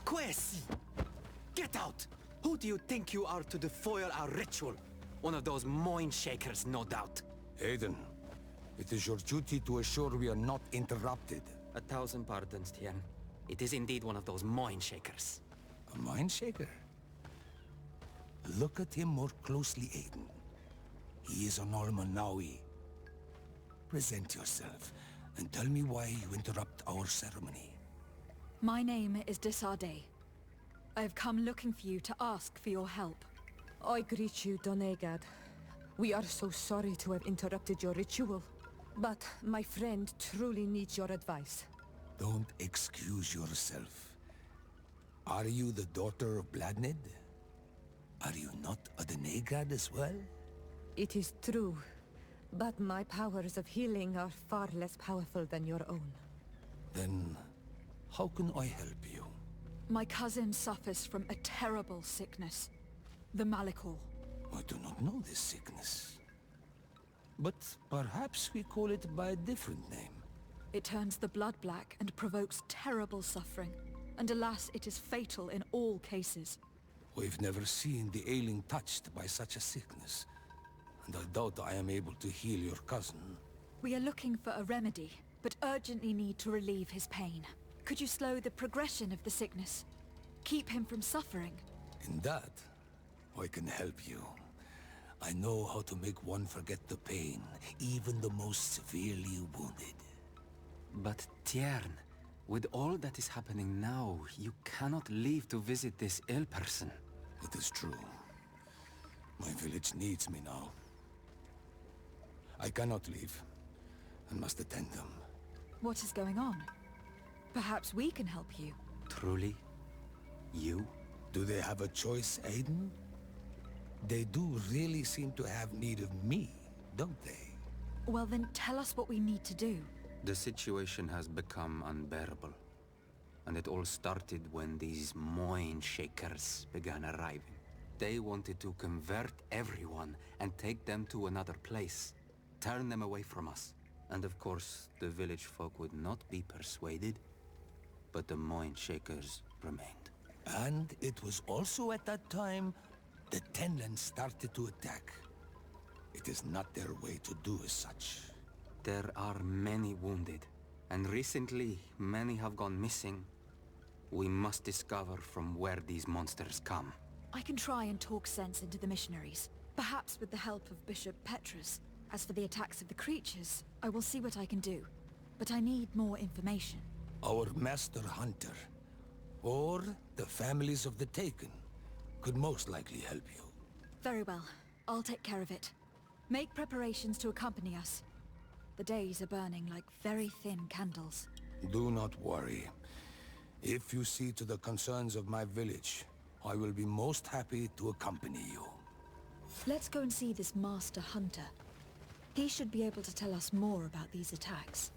Quesi! Get out! Who do you think you are to defoil our ritual? One of those mind shakers, no doubt. Aiden, it is your duty to assure we are not interrupted. 1,000 pardons, Tien. It is indeed one of those mind shakers. A mind shaker? Look at him more closely, Aiden. He is an Almanawi. Present yourself, and tell me why you interrupt our ceremony. My name is Desade. I have come looking for you to ask for your help. I greet you, Donegad. We are so sorry to have interrupted your ritual. But my friend truly needs your advice. Don't excuse yourself. Are you the daughter of Bladnid? Are you not a Donegad as well? It is true, but my powers of healing are far less powerful than your own. Then, how can I help you? My cousin suffers from a terrible sickness. The Malikor. I do not know this sickness. But perhaps we call it by a different name. It turns the blood black and provokes terrible suffering. And alas, it is fatal in all cases. We've never seen the ailing touched by such a sickness. And I doubt I am able to heal your cousin. We are looking for a remedy, but urgently need to relieve his pain. Could you slow the progression of the sickness? Keep him from suffering? In that, I can help you. I know how to make one forget the pain, even the most severely wounded. But Tiern, with all that is happening now, you cannot leave to visit this ill person. It is true. My village needs me now. I cannot leave. I must attend them. What is going on? Perhaps we can help you. Truly? You? Do they have a choice, Aiden? They do really seem to have need of me, don't they? Well then, tell us what we need to do. The situation has become unbearable. And it all started when these mind shakers began arriving. They wanted to convert everyone and take them to another place. Turn them away from us. And of course, the village folk would not be persuaded. But the mind shakers remained. And it was also at that time the Tenlands started to attack. It is not their way to do as such. There are many wounded, and recently many have gone missing. We must discover from where these monsters come. I can try and talk sense into the missionaries, perhaps with the help of Bishop Petrus. As for the attacks of the creatures, I will see what I can do. But I need more information. Our master hunter, or the families of the Taken, could most likely help you. Very well. I'll take care of it. Make preparations to accompany us. The days are burning like very thin candles. Do not worry. If you see to the concerns of my village, I will be most happy to accompany you. Let's go and see this master hunter. He should be able to tell us more about these attacks.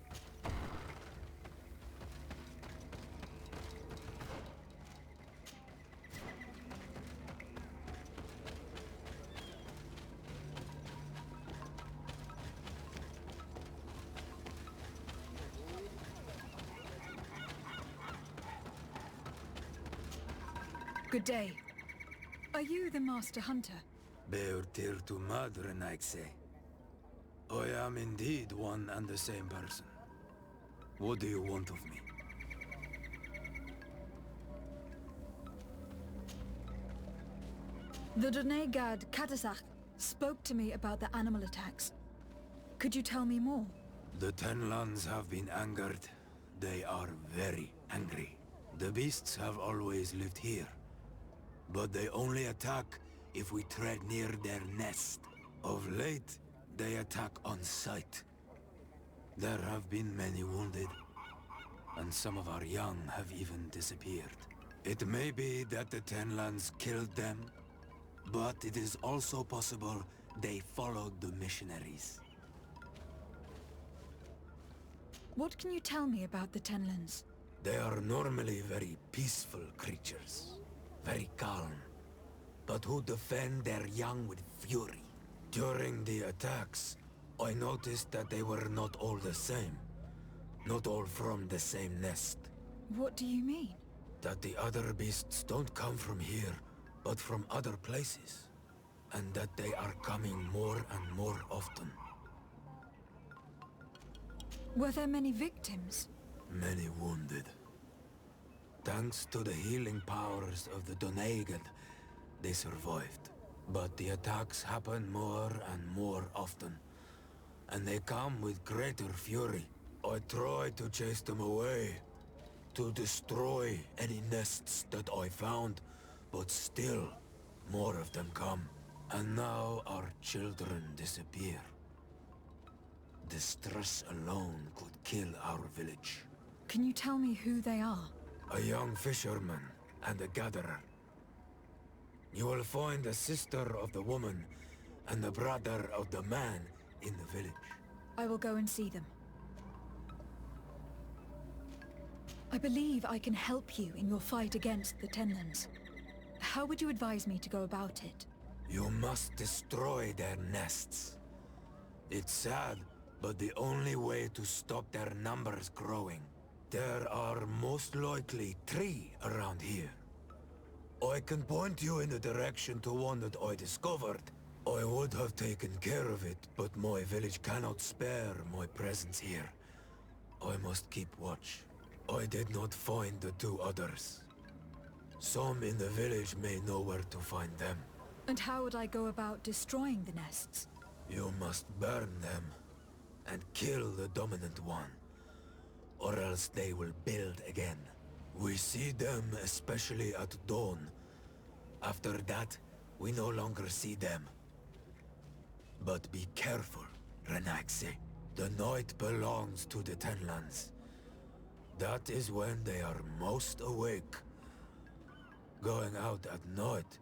Good day. Are you the master hunter? Beurtir to Madren, I'd say. I am indeed one and the same person. What do you want of me? The Donegad Katasach spoke to me about the animal attacks. Could you tell me more? The Tenlands have been angered. They are very angry. The beasts have always lived here. But they only attack if we tread near their nest. Of late, they attack on sight. There have been many wounded, and some of our young have even disappeared. It may be that the Tenlands killed them, but it is also possible they followed the missionaries. What can you tell me about the Tenlands? They are normally very peaceful creatures, very calm, but who defend their young with fury. During the attacks, I noticed that they were not all the same. Not all from the same nest. What do you mean? That the other beasts don't come from here, but from other places. And that they are coming more and more often. Were there many victims? Many wounded. Thanks to the healing powers of the Doneigad, they survived. But the attacks happen more and more often. And they come with greater fury. I try to chase them away, to destroy any nests that I found, but still, more of them come. And now our children disappear. The stress alone could kill our village. Can you tell me who they are? A young fisherman and a gatherer. You will find the sister of the woman and the brother of the man in the village. I will go and see them. I believe I can help you in your fight against the Tenlands. How would you advise me to go about it? You must destroy their nests. It's sad, but the only way to stop their numbers growing. There are most likely 3 around here. I can point you in the direction to one that I discovered. I would have taken care of it, but my village cannot spare my presence here. I must keep watch. I did not find the 2 others. Some in the village may know where to find them. And how would I go about destroying the nests? You must burn them and kill the dominant one, or else they will build again. We see them especially at dawn. After that, we no longer see them. But be careful, Renaxe. The night belongs to the Tenlands. That is when they are most awake. Going out at night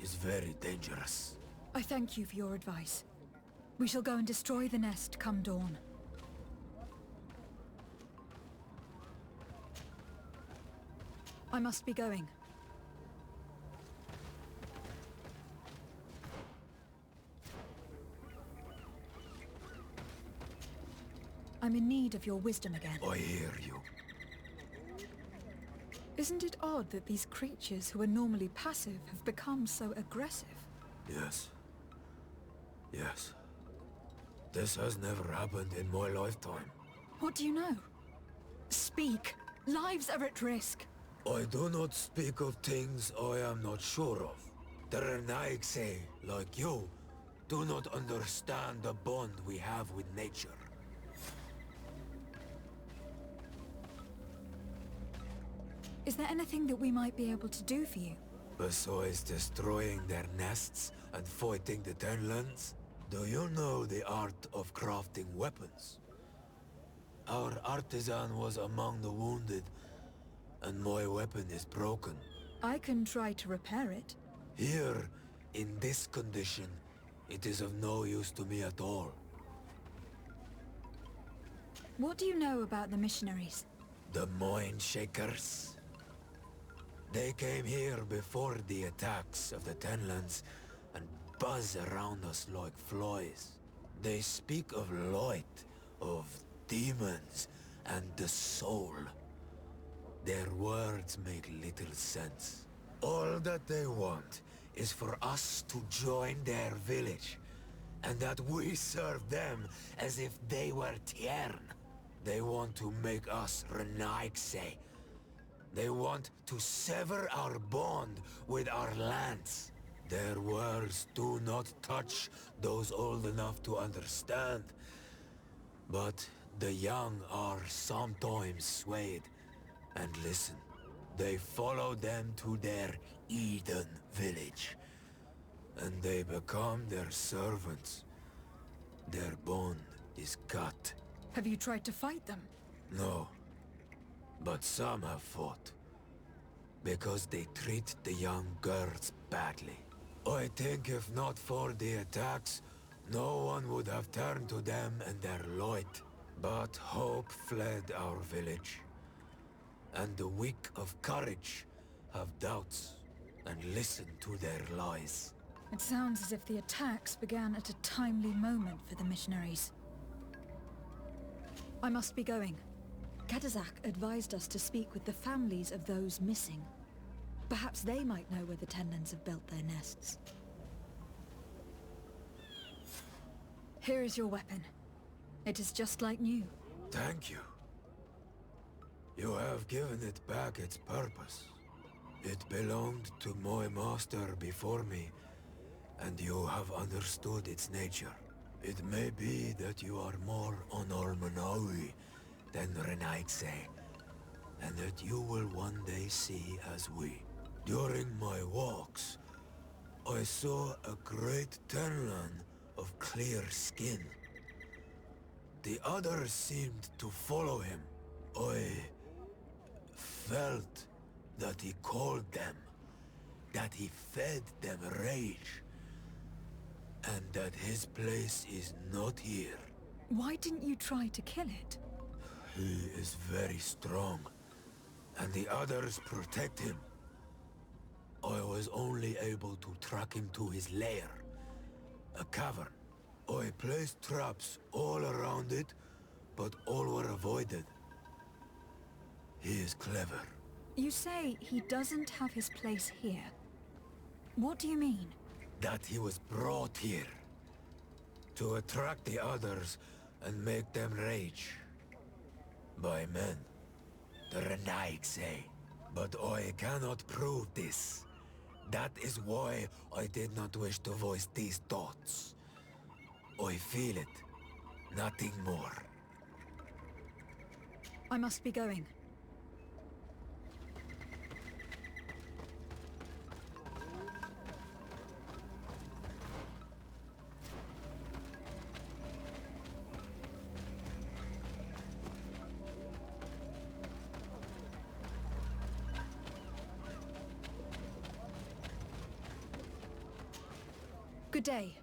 is very dangerous. I thank you for your advice. We shall go and destroy the nest come dawn. I must be going. I'm in need of your wisdom again. I hear you. Isn't it odd that these creatures who are normally passive have become so aggressive? Yes. Yes. This has never happened in my lifetime. What do you know? Speak! Lives are at risk! I do not speak of things I am not sure of. The Renaigse, like you, do not understand the bond we have with nature. Is there anything that we might be able to do for you? Besides destroying their nests and fighting the Tenlands, do you know the art of crafting weapons? Our artisan was among the wounded, and my weapon is broken. I can try to repair it. Here, in this condition, it is of no use to me at all. What do you know about the missionaries? The Mind Shakers. They came here before the attacks of the Tenlands and buzz around us like flies. They speak of light, of demons, and the soul. Their words make little sense. All that they want is for us to join their village, and that we serve them as if they were Tiern. They want to make us Renaigse. They want to sever our bond with our lands. Their words do not touch those old enough to understand. But the young are sometimes swayed. And listen, they follow them to their Eden village. And they become their servants. Their bond is cut. Have you tried to fight them? No. But some have fought. Because they treat the young girls badly. I think if not for the attacks, no one would have turned to them and their light. But hope fled our village. And the weak of courage have doubts and listen to their lies. It sounds as if the attacks began at a timely moment for the missionaries. I must be going. Kadazak advised us to speak with the families of those missing. Perhaps they might know where the Tenlans have built their nests. Here is your weapon. It is just like new. Thank you. You have given it back its purpose. It belonged to my master before me, and you have understood its nature. It may be that you are more on Almanawi than Renaigse, and that you will one day see as we. During my walks, I saw a great Tenlan of clear skin. The others seemed to follow him. I felt that he called them, that he fed them rage, and that his place is not here. Why didn't you try to kill it? He is very strong, and the others protect him. I was only able to track him to his lair, a cavern. I placed traps all around it, but all were avoided. He is clever. You say he doesn't have his place here. What do you mean? That he was brought here to attract the others and make them rage. By men, the Renaig say. But I cannot prove this. That is why I did not wish to voice these thoughts. I feel it, nothing more. I must be going. Good day.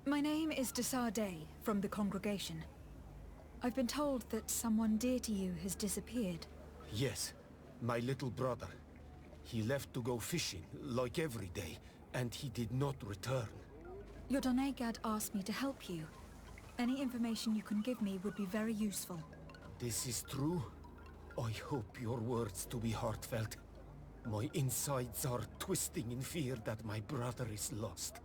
My name is Desar Day, from the congregation. I've been told that someone dear to you has disappeared. Yes, my little brother. He left to go fishing, like every day, and he did not return. Your Donegad asked me to help you. Any information you can give me would be very useful. This is true? I hope your words to be heartfelt. My insides are twisting in fear that my brother is lost.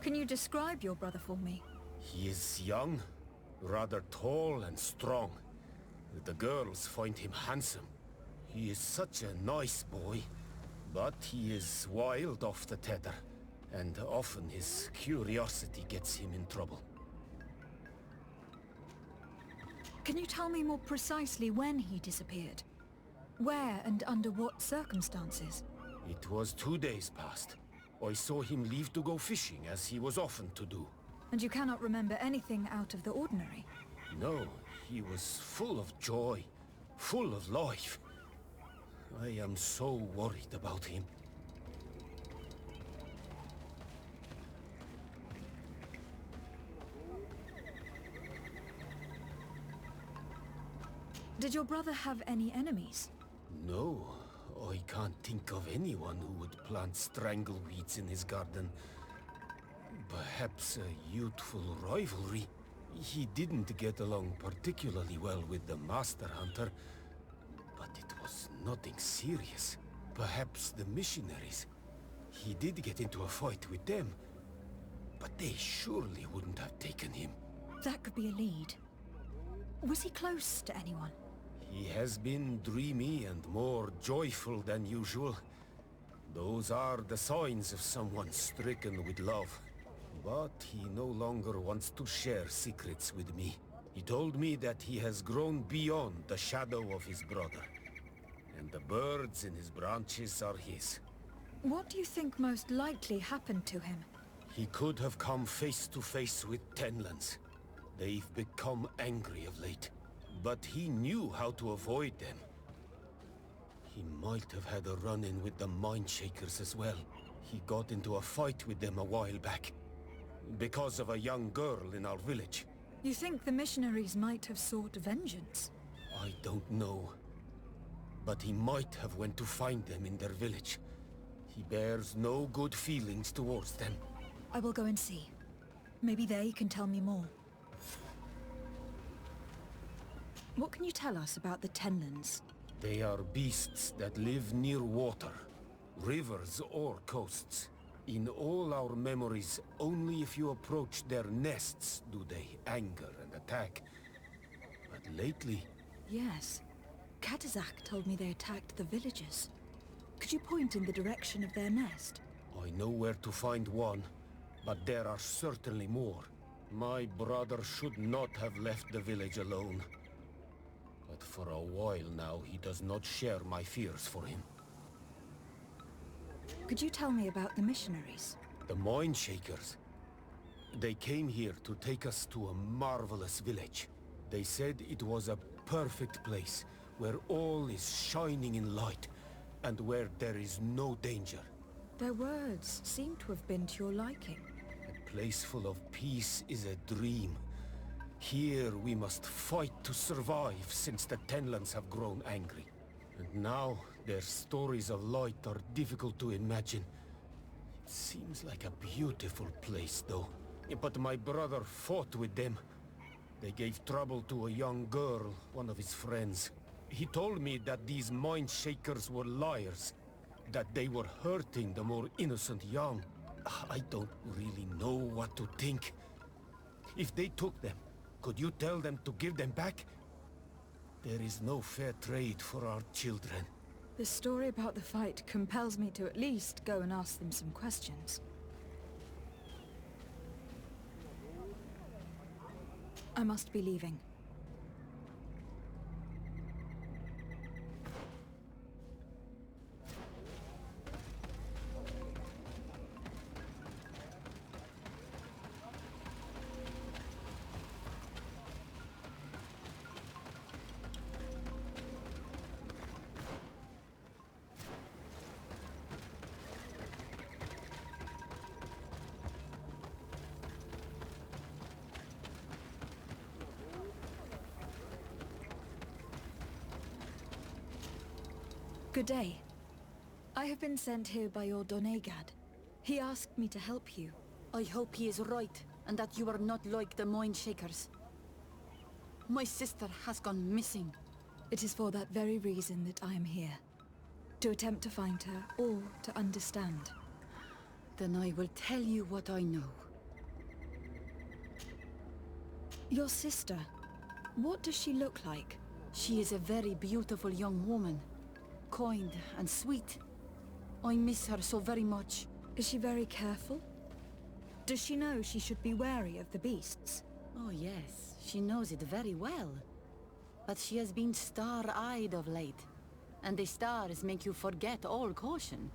Can you describe your brother for me? He is young, rather tall and strong. The girls find him handsome. He is such a nice boy, but he is wild off the tether, and often his curiosity gets him in trouble. Can you tell me more precisely when he disappeared? Where and under what circumstances? It was 2 days past. I saw him leave to go fishing, as he was often to do. And you cannot remember anything out of the ordinary? No, he was full of joy, full of life. I am so worried about him. Did your brother have any enemies? No, I can't think of anyone who would plant strangleweeds in his garden. Perhaps a youthful rivalry. He didn't get along particularly well with the Master Hunter, but it was nothing serious. Perhaps the missionaries. He did get into a fight with them, but they surely wouldn't have taken him. That could be a lead. Was he close to anyone? He has been dreamy and more joyful than usual. Those are the signs of someone stricken with love. But he no longer wants to share secrets with me. He told me that he has grown beyond the shadow of his brother. And the birds in his branches are his. What do you think most likely happened to him? He could have come face to face with Tenlans. They've become angry of late. But he knew how to avoid them. He might have had a run-in with the Mindshakers as well. He got into a fight with them a while back. Because of a young girl in our village. You think the missionaries might have sought vengeance? I don't know. But he might have went to find them in their village. He bears no good feelings towards them. I will go and see. Maybe they can tell me more. What can you tell us about the Tenlands? They are beasts that live near water, rivers or coasts. In all our memories, only if you approach their nests do they anger and attack. But lately... Yes. Katazak told me they attacked the villagers. Could you point in the direction of their nest? I know where to find one, but there are certainly more. My brother should not have left the village alone. But for a while now, he does not share my fears for him. Could you tell me about the missionaries? The Mind Shakers. They came here to take us to a marvelous village. They said it was a perfect place, where all is shining in light, and where there is no danger. Their words seem to have been to your liking. A place full of peace is a dream. Here we must fight to survive, since the Tenlands have grown angry. And now, their stories of light are difficult to imagine. It seems like a beautiful place, though. But my brother fought with them. They gave trouble to a young girl, one of his friends. He told me that these Mind Shakers were liars, that they were hurting the more innocent young. I don't really know what to think. If they took them, could you tell them to give them back? There is no fair trade for our children. The story about the fight compels me to at least go and ask them some questions. I must be leaving. Good day. I have been sent here by your Donegad. He asked me to help you. I hope he is right, and that you are not like the Mind Shakers. My sister has gone missing. It is for that very reason that I am here. To attempt to find her, or to understand. Then I will tell you what I know. Your sister, what does she look like? She is a very beautiful young woman. Kind and sweet. I miss her so very much. Is she very careful? Does she know she should be wary of the beasts? Oh yes, she knows it very well. But she has been star-eyed of late. And the stars make you forget all caution.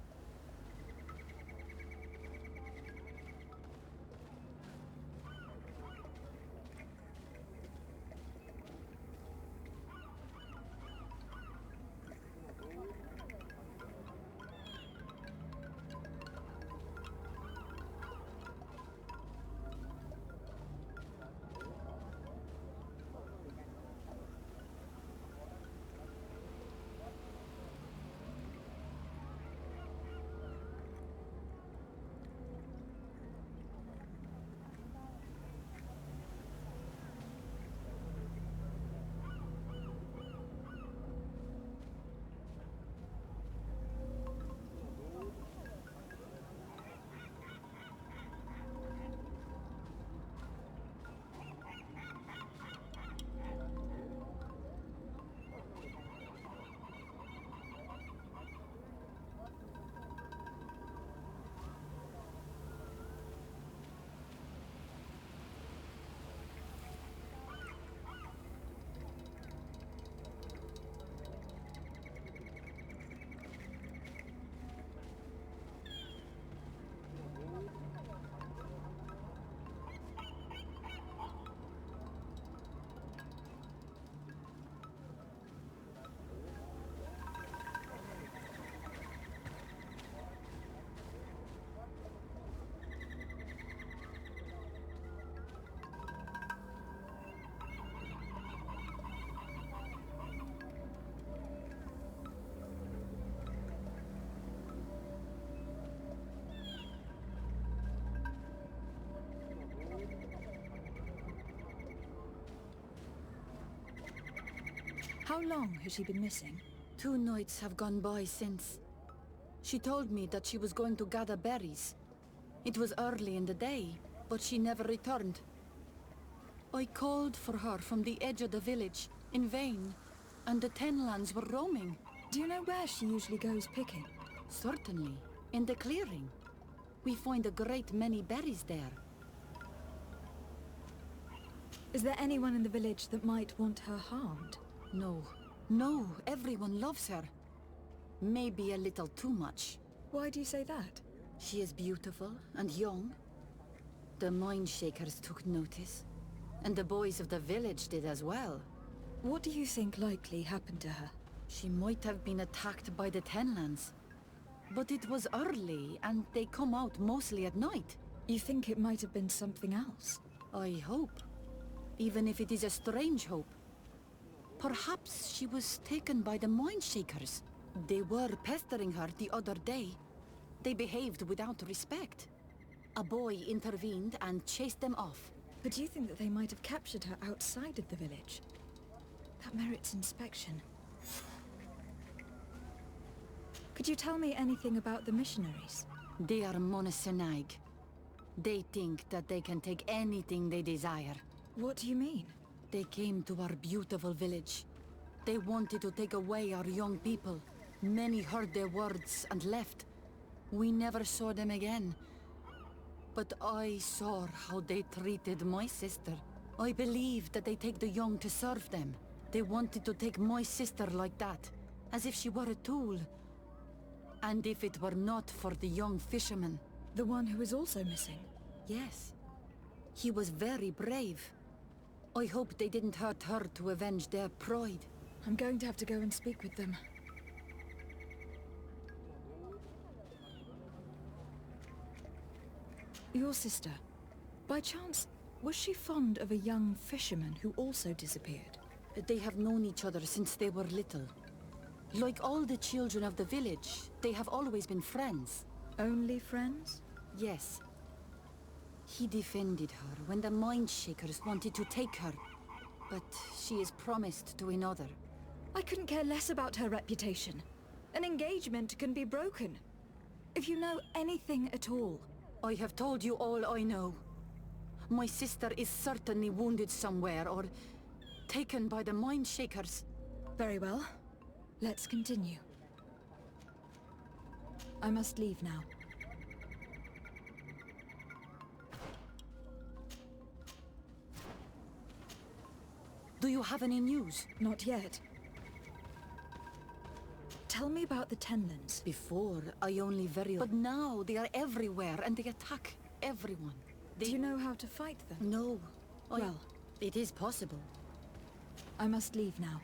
How long has she been missing? 2 nights have gone by since. She told me that she was going to gather berries. It was early in the day, but she never returned. I called for her from the edge of the village, in vain, and the Tenlands were roaming. Do you know where she usually goes picking? Certainly, in the clearing. We find a great many berries there. Is there anyone in the village that might want her harmed? No. No, everyone loves her. Maybe a little too much. Why do you say that? She is beautiful and young. The Mindshakers took notice. And the boys of the village did as well. What do you think likely happened to her? She might have been attacked by the Tenlands. But it was early, and they come out mostly at night. You think it might have been something else? I hope. Even if it is a strange hope. Perhaps she was taken by the Mindshakers. They were pestering her the other day. They behaved without respect. A boy intervened and chased them off. But do you think that they might have captured her outside of the village? That merits inspection. Could you tell me anything about the missionaries? They are Monasenag. They think that they can take anything they desire. What do you mean? They came to our beautiful village. They wanted to take away our young people. Many heard their words and left. We never saw them again. But I saw how they treated my sister. I believe that they take the young to serve them. They wanted to take my sister like that, as if she were a tool. And if it were not for the young fisherman... The one who is also missing? Yes. He was very brave. I hope they didn't hurt her to avenge their pride. I'm going to have to go and speak with them. Your sister, by chance, was she fond of a young fisherman who also disappeared? They have known each other since they were little. Like all the children of the village, they have always been friends. Only friends? Yes. He defended her when the Mindshakers wanted to take her. But she is promised to another. I couldn't care less about her reputation. An engagement can be broken. If you know anything at all... I have told you all I know. My sister is certainly wounded somewhere, or taken by the Mindshakers. Very well. Let's continue. I must leave now. Do you have any news? Not yet. Tell me about the Tenlands. Before, I only very... But now, they are everywhere, and they attack everyone. Do you know how to fight them? No. Well, it is possible. I must leave now.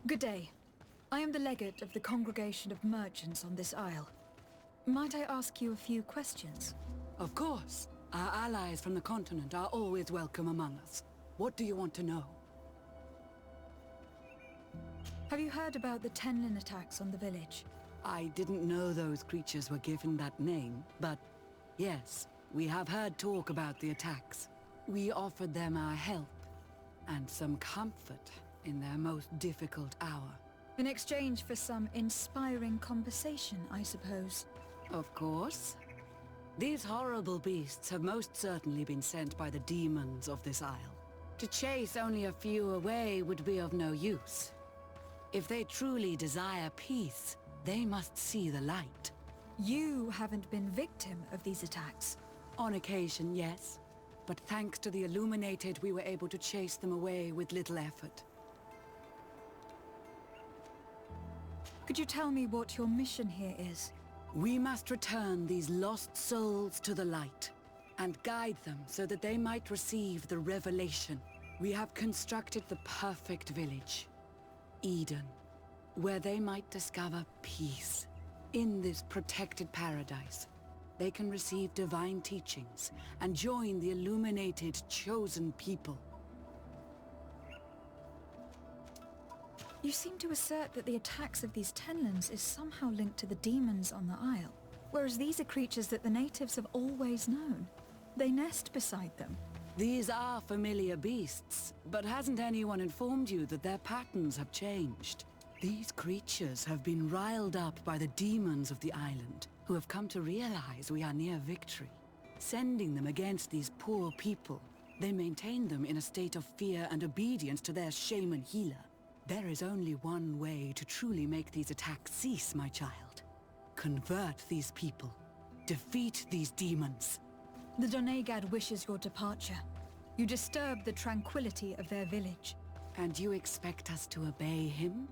Good day. I am the legate of the Congregation of Merchants on this isle. Might I ask you a few questions? Of course. Our allies from the continent are always welcome among us. What do you want to know? Have you heard about the Tenlin attacks on the village? I didn't know those creatures were given that name, but yes, we have heard talk about the attacks. We offered them our help and some comfort in their most difficult hour. In exchange for some inspiring conversation, I suppose. Of course. These horrible beasts have most certainly been sent by the demons of this isle. To chase only a few away would be of no use. If they truly desire peace, they must see the light. You haven't been victim of these attacks. On occasion, yes. But thanks to the Illuminated, we were able to chase them away with little effort. Could you tell me what your mission here is? We must return these lost souls to the light, and guide them so that they might receive the revelation. We have constructed the perfect village, Eden, where they might discover peace. In this protected paradise, they can receive divine teachings and join the illuminated chosen people. You seem to assert that the attacks of these Tenlins is somehow linked to the demons on the isle, whereas these are creatures that the natives have always known. They nest beside them. These are familiar beasts, but hasn't anyone informed you that their patterns have changed? These creatures have been riled up by the demons of the island, who have come to realize we are near victory. Sending them against these poor people, they maintain them in a state of fear and obedience to their shaman healer. There is only one way to truly make these attacks cease, my child. Convert these people. Defeat these demons. The Donegad wishes your departure. You disturb the tranquility of their village. And you expect us to obey him?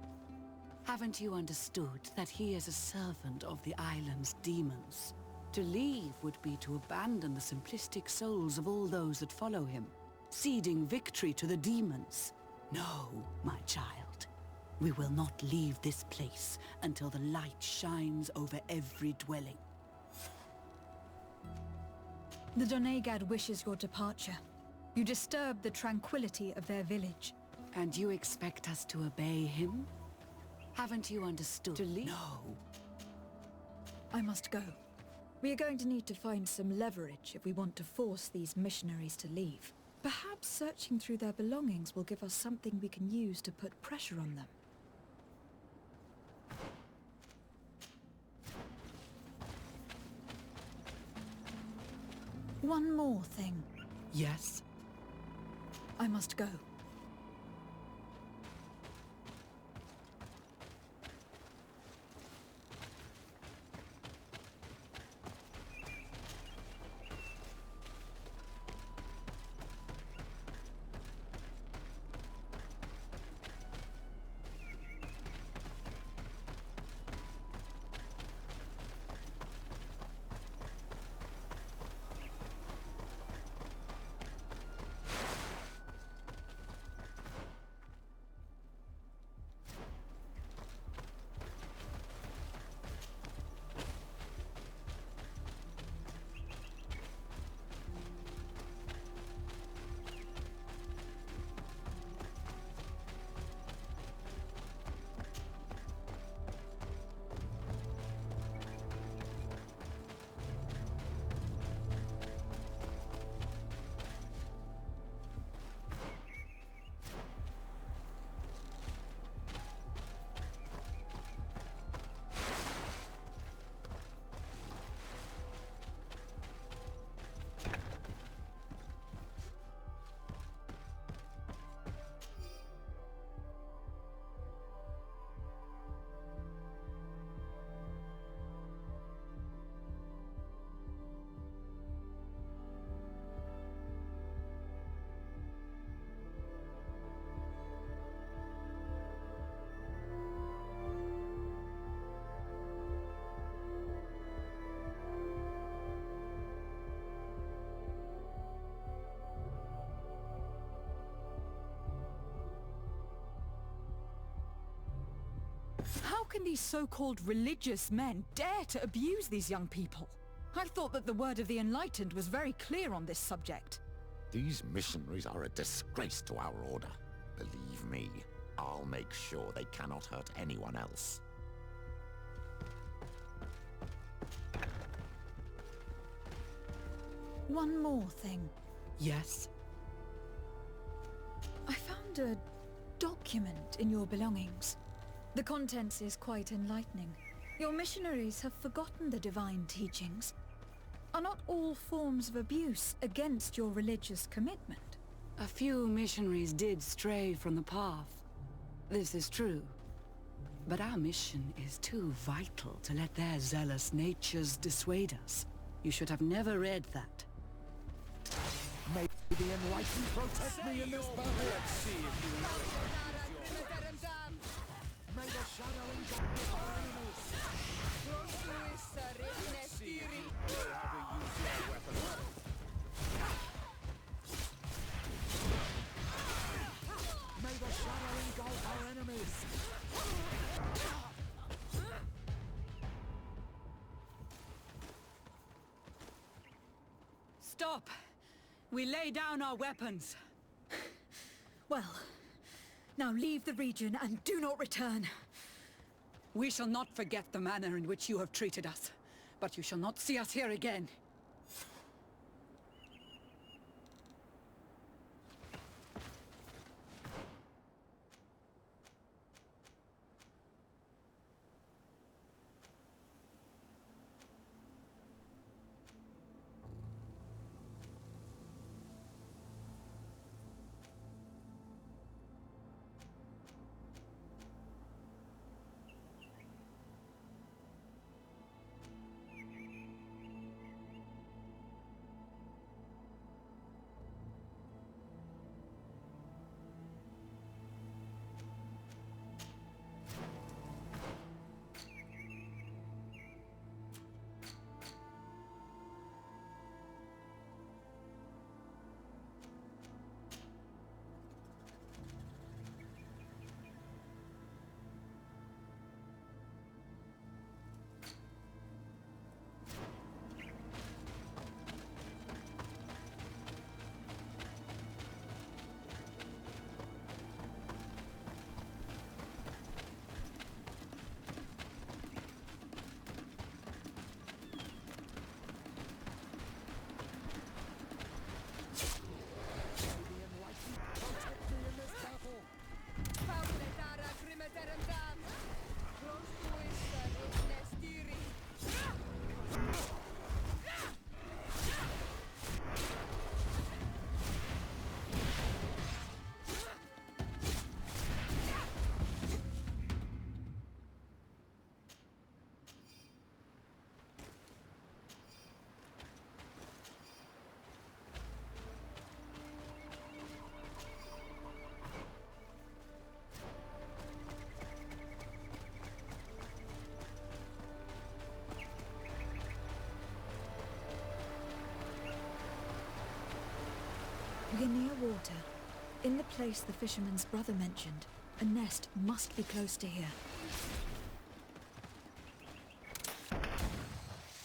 Haven't you understood that he is a servant of the island's demons? To leave would be to abandon the simplistic souls of all those that follow him, ceding victory to the demons. No, my child. We will not leave this place until the light shines over every dwelling. The Donegad wishes your departure. You disturb the tranquility of their village. And you expect us to obey him? Haven't you understood? To leave? No. I must go. We are going to need to find some leverage if we want to force these missionaries to leave. Perhaps searching through their belongings will give us something we can use to put pressure on them. One more thing. Yes? I must go. can these so-called religious men dare to abuse these young people? I thought that the word of the Enlightened was very clear on this subject. These missionaries are a disgrace to our order. Believe me, I'll make sure they cannot hurt anyone else. One more thing. Yes? I found a document in your belongings. The contents is quite enlightening. Your missionaries have forgotten the divine teachings. Are not all forms of abuse against your religious commitment? A few missionaries did stray from the path. This is true. But our mission is too vital to let their zealous natures dissuade us. You should have never read that. May the Enlightened protect me in this battle! Let's see if you know May the shadow engulf our enemies! See if you will ever use your weapon. May the shadow engulf our enemies! Stop! We lay down our weapons. Well, now leave the region and do not return. We shall not forget the manner in which you have treated us, but you shall not see us here again. We're near water. In the place the fisherman's brother mentioned. A nest must be close to here.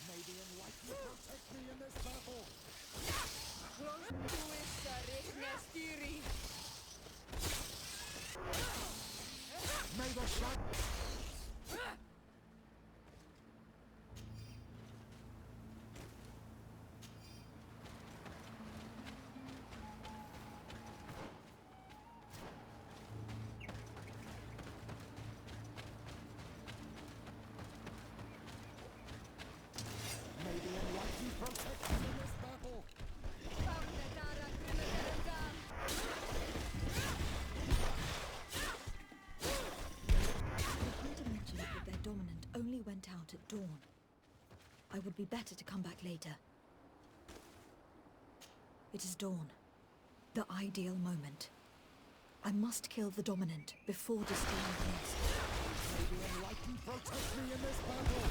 May the Enlightened protect me in this battle! May the shadow... May the Enlightened protect me in this battle! The hunter mentioned that their dominant only went out at dawn. I would be better to come back later. It is dawn. The ideal moment. I must kill the dominant before distilling the nest. May the Enlightened protect me in this battle!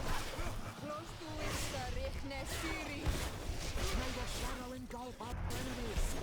May the shadow engulf our enemies!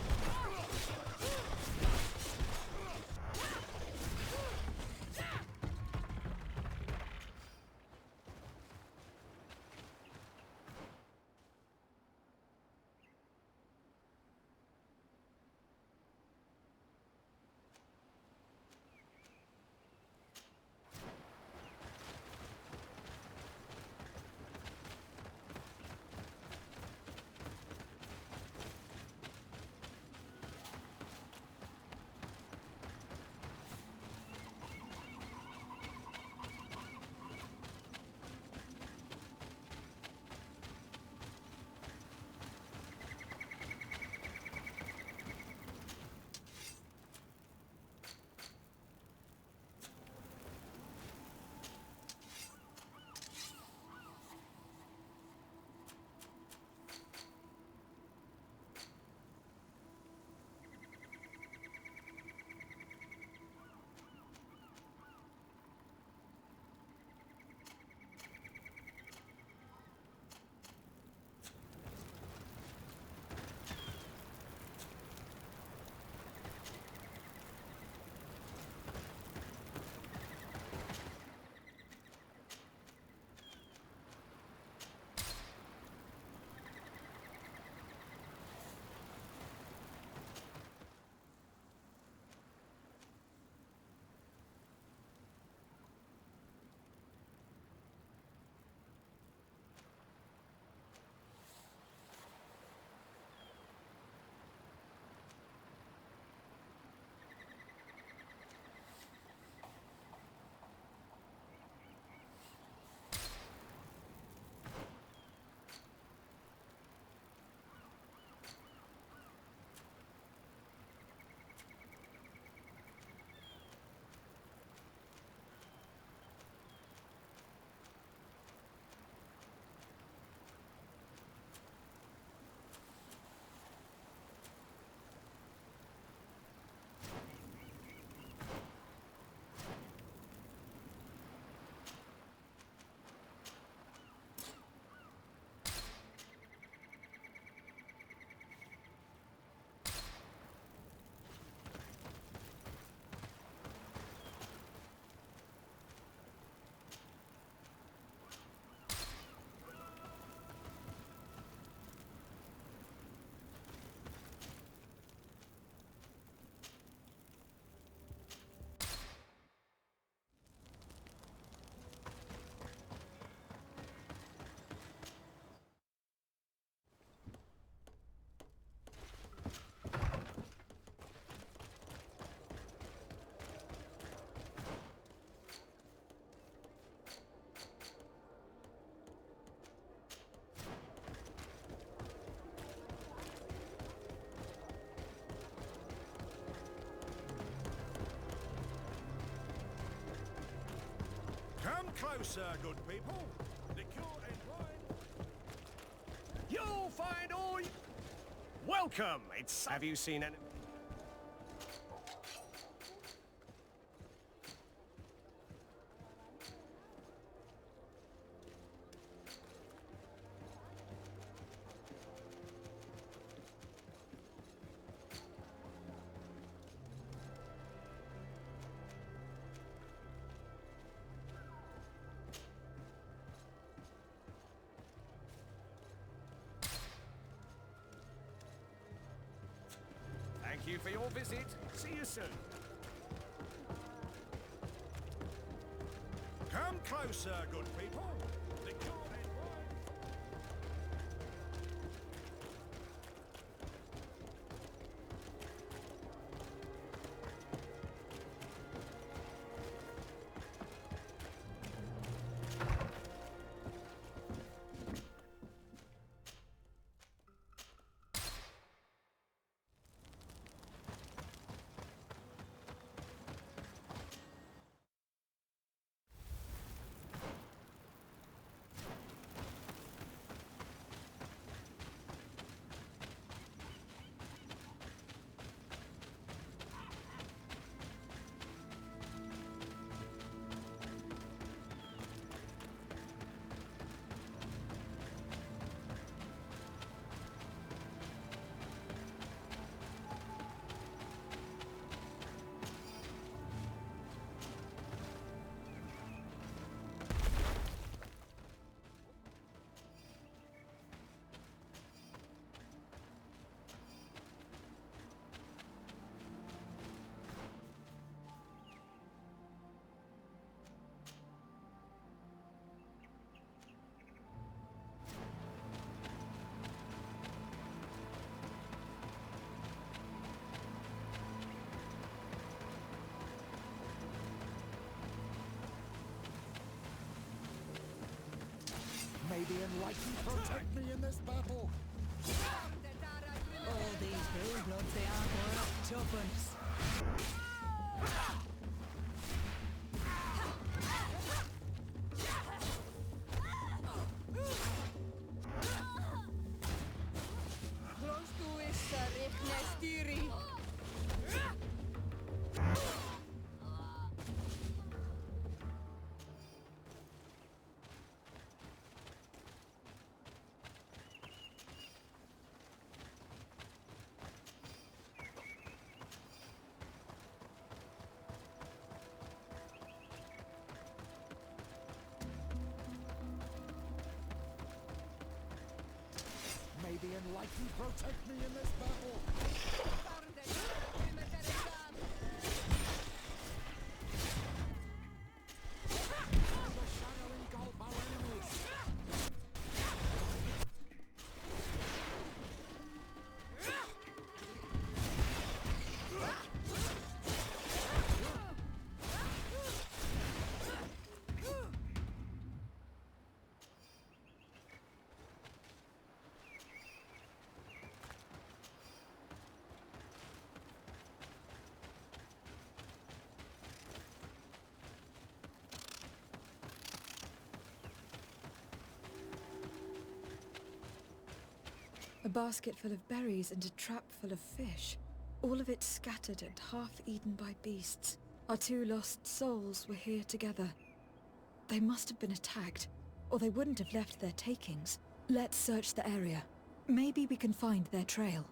closer, good people. Liqueur and wine. You'll find all... Welcome! It's... Have you seen any... Thank you for your visit. See you soon. Come closer, good people. Liqueur and wine. May the enlightened protect me in this battle. All these blue bloods, they aren't worth tuppence. May the enlightened protect me in this battle. Overshadow and gulp our enemies. A basket full of berries and a trap full of fish. All of it scattered and half-eaten by beasts. Our two lost souls were here together. They must have been attacked, or they wouldn't have left their takings. Let's search the area. Maybe we can find their trail.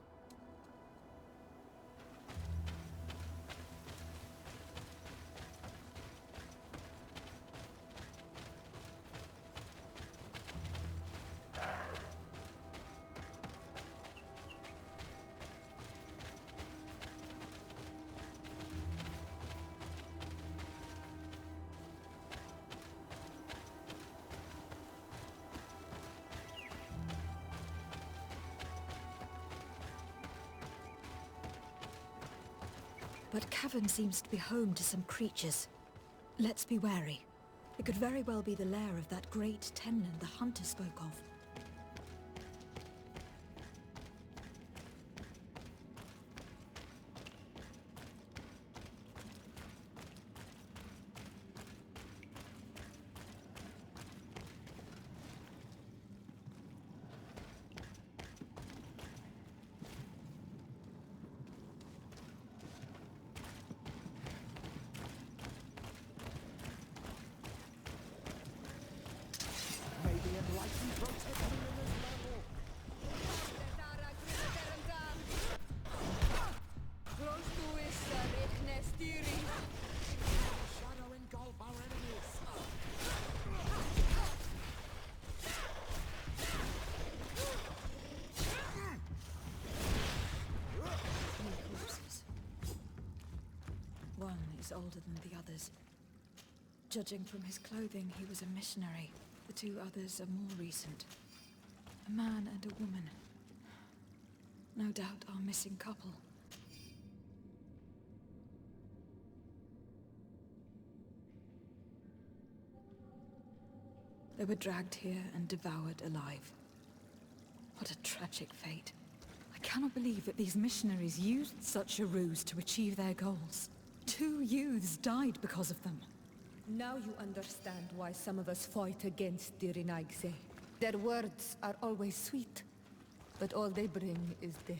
But cavern seems to be home to some creatures. Let's be wary. It could very well be the lair of that great Tenlin the hunter spoke of. centuries older than the others. Judging from his clothing, he was a missionary. The two others are more recent. A man and a woman. No doubt our missing couple. They were dragged here and devoured alive. What a tragic fate. I cannot believe that these missionaries used such a ruse to achieve their goals. 2 youths died because of them. Now you understand why some of us fight against the Renaigse. Their words are always sweet, but all they bring is death.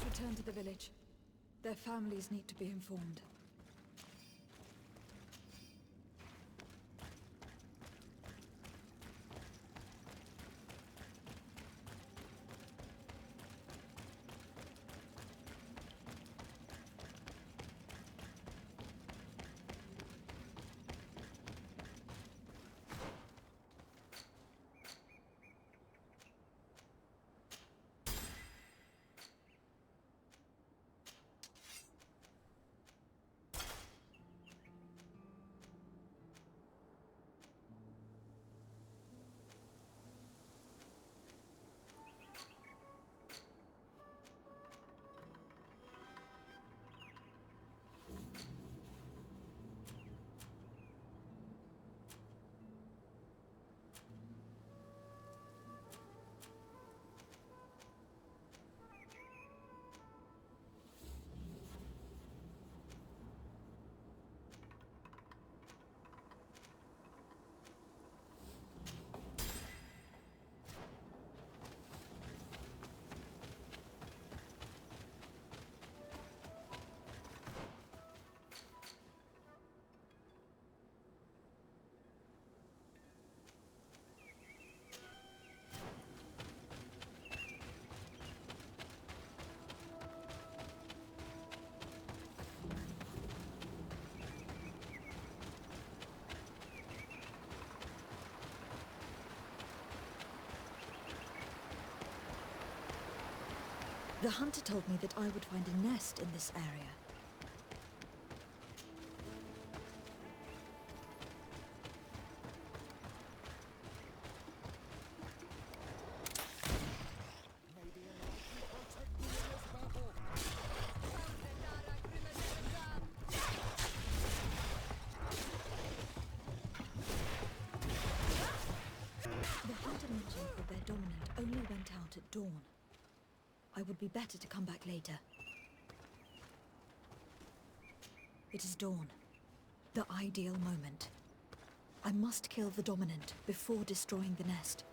Return to the village. Their families need to be informed. The hunter told me that I would find a nest in this area. The hunter mentioned that their dominant only went out at dawn. I would be better to come back later. It is dawn. The ideal moment. I must kill the dominant before destroying the nest.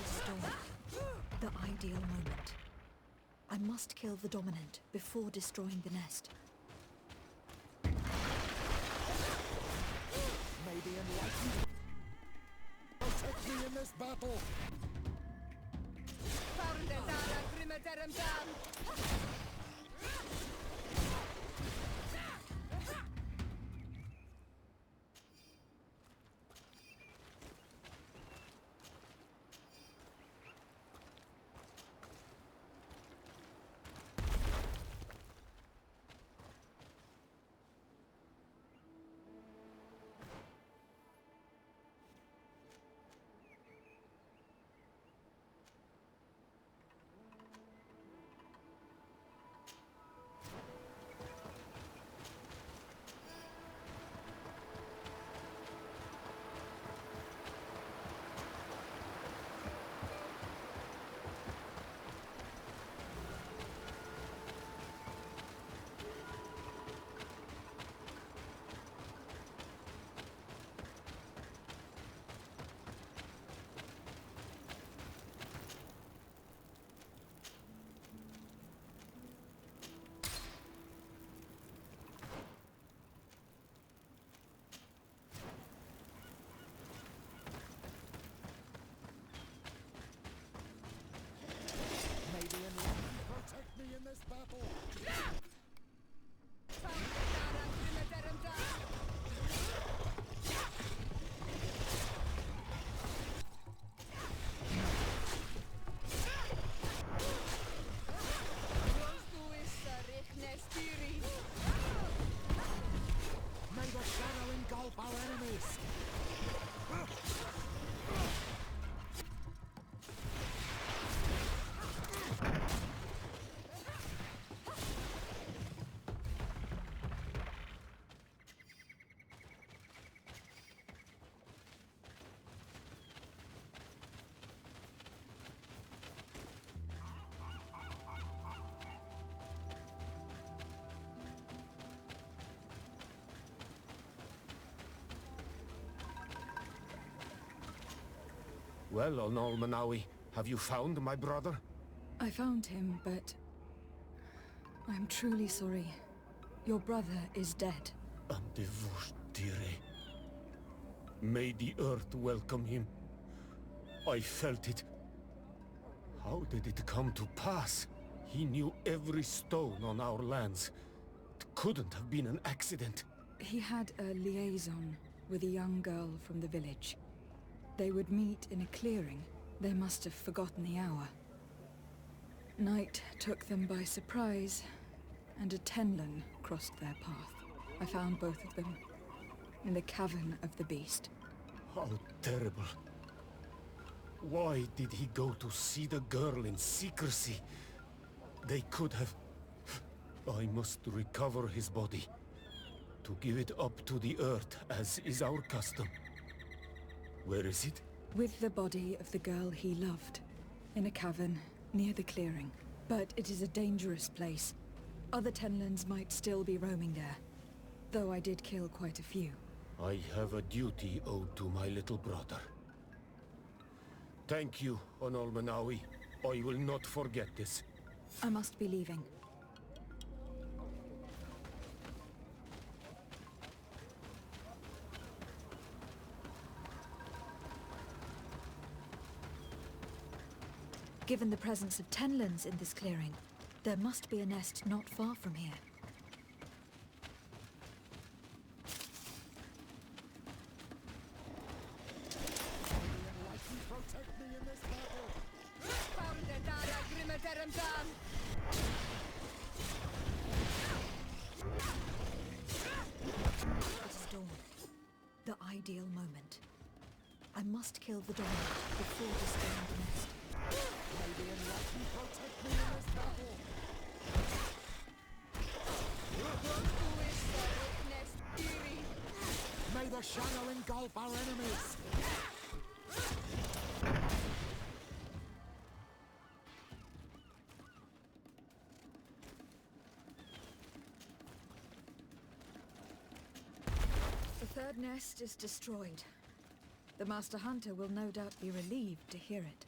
Storm. The ideal moment. I must kill the dominant before destroying the nest. May the enlightened protect me in this battle! Protect me in this battle! May the shadow engulf our enemies! Well, Onol Manawi, have you found my brother? I found him, but I'm truly sorry. Your brother is dead. Andevushtire. May the earth welcome him. I felt it. How did it come to pass? He knew every stone on our lands. It couldn't have been an accident. He had a liaison with a young girl from the village. They would meet in a clearing. They must have forgotten the hour. Night took them by surprise, and a Tenlin crossed their path. I found both of them in the cavern of the beast. How terrible. Why did he go to see the girl in secrecy? They could have... I must recover his body, to give it up to the earth, as is our custom. Where is it? With the body of the girl he loved, in a cavern near the clearing. But it is a dangerous place. Other Tenlins might still be roaming there, though I did kill quite a few. I have a duty owed to my little brother. Thank you, Onol Manawi. I will not forget this. I must be leaving. Given the presence of Tenlins in this clearing, there must be a nest not far from here. Protect me in this battle! It is dawn. The ideal moment. I must kill the dominant before destroying the nest. May the enlightened protect me in this battle! May the shadow engulf our enemies! The third nest is destroyed. The Master Hunter will no doubt be relieved to hear it.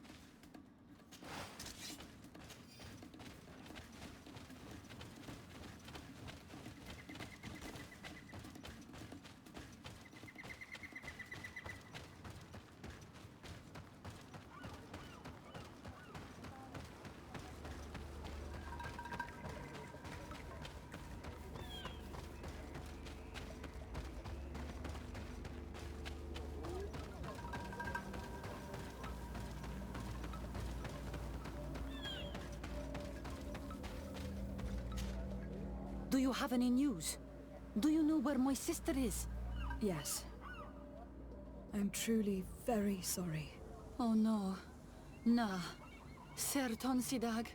you have any news? Do you know where my sister is? Yes. I'm truly very sorry. Oh no. Nah. Ser Tonsidag,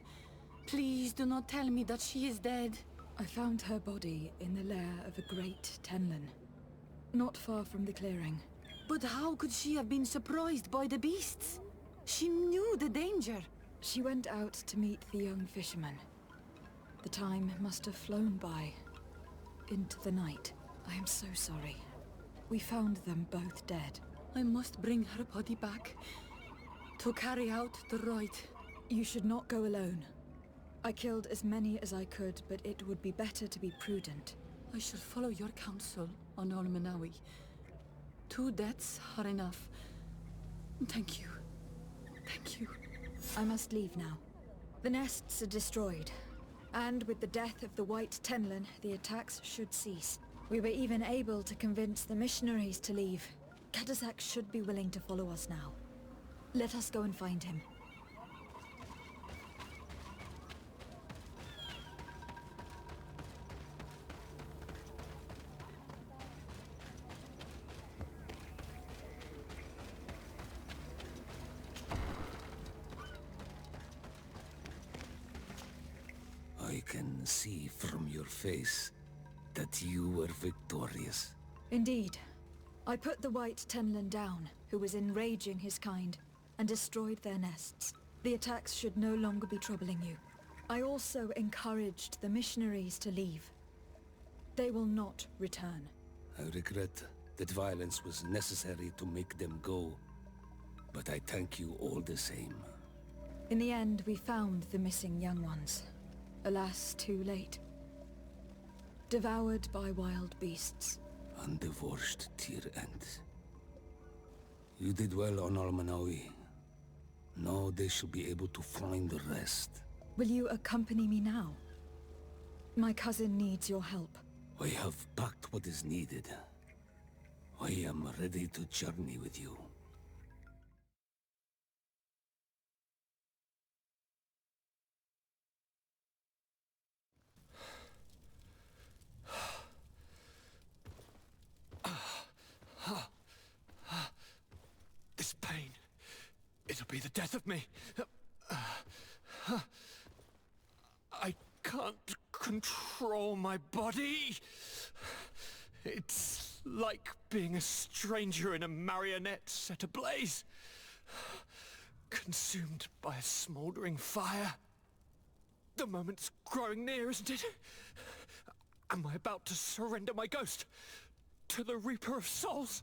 please do not tell me that she is dead. I found her body in the lair of a great Tenlin, not far from the clearing. But how could she have been surprised by the beasts? She knew the danger. She went out to meet the young fisherman. The time must have flown by, into the night. I am so sorry. We found them both dead. I must bring her body back to carry out the rite. You should not go alone. I killed as many as I could, but it would be better to be prudent. I shall follow your counsel on Olmenawi. 2 deaths are enough. Thank you. Thank you. I must leave now. The nests are destroyed, and with the death of the White Tenlin, the attacks should cease. We were even able to convince the missionaries to leave. Katasak should be willing to follow us now. Let us go and find him. I can see from your face that you were victorious. Indeed. I put the White Tenlin down, who was enraging his kind, and destroyed their nests. The attacks should no longer be troubling you. I also encouraged the missionaries to leave. They will not return. I regret that violence was necessary to make them go, but I thank you all the same. In the end, we found the missing young ones. Alas, too late. Devoured by wild beasts. And divorced to your end. You did well on Almanawi. Now they shall be able to find the rest. Will you accompany me now? My cousin needs your help. I have packed what is needed. I am ready to journey with you. This pain, it'll be the death of me. I can't control my body. It's like being a stranger in a marionette set ablaze. Consumed by a smoldering fire. The moment's growing near, isn't it? Am I about to surrender my ghost to the Reaper of Souls?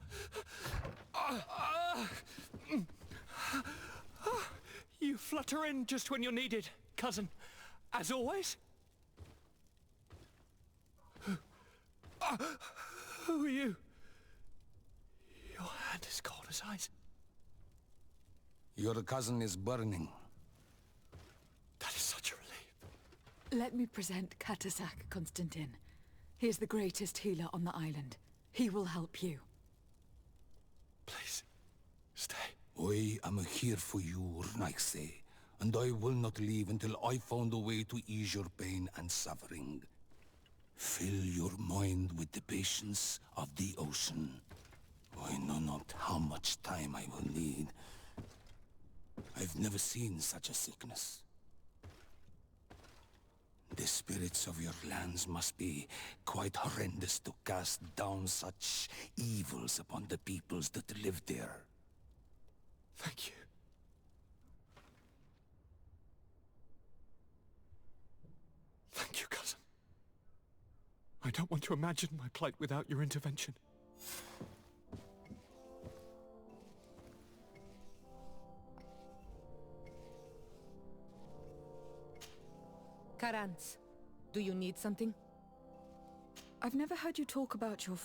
You flutter in just when you're needed, cousin. As always. Who are you? Your hand is cold as ice. Your cousin is burning. That is such a relief. Let me present Katasak, Constantin. He is the greatest healer on the island. He will help you. Please, stay. I am here for you, Rnaise, and I will not leave until I found a way to ease your pain and suffering. Fill your mind with the patience of the ocean. I know not how much time I will need. I've never seen such a sickness. The spirits of your lands must be quite horrendous to cast down such evils upon the peoples that live there. Thank you. Thank you, cousin. I don't want to imagine my plight without your intervention. Karans, do you need something? I've never heard you talk about your